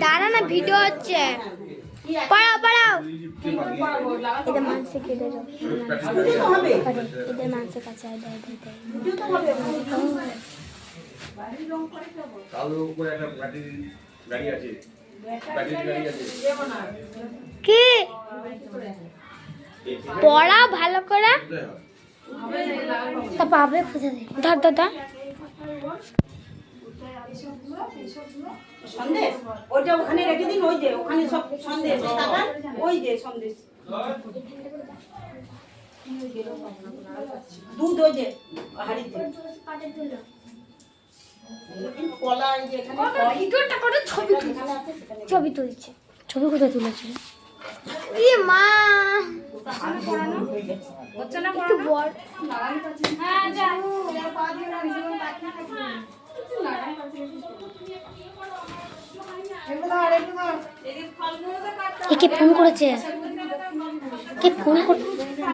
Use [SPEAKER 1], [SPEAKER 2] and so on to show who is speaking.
[SPEAKER 1] দাঁড়া না, ভিডিও হচ্ছে। পড়াও পড়াও। এদের মানসে কেটে যাও, এদের মানসে কাছে কি পড়া ভালো করে তা পাবে খুঁজে দে। ধর ধর ধর
[SPEAKER 2] সন্দেশ ওইটা ওখানে রেখে দিন। ওই যে ওখানে সব সন্দেশ টাকা, ওই যে সন্দেশ দুধ, ওই যে হাড়িতে কলা, এই যে এখানে
[SPEAKER 1] ছবি তুলছে। ছবি কোথায় তুলেছে? ই মা একটু বড়। কে ফোন করেছে? কে ফোন করছে?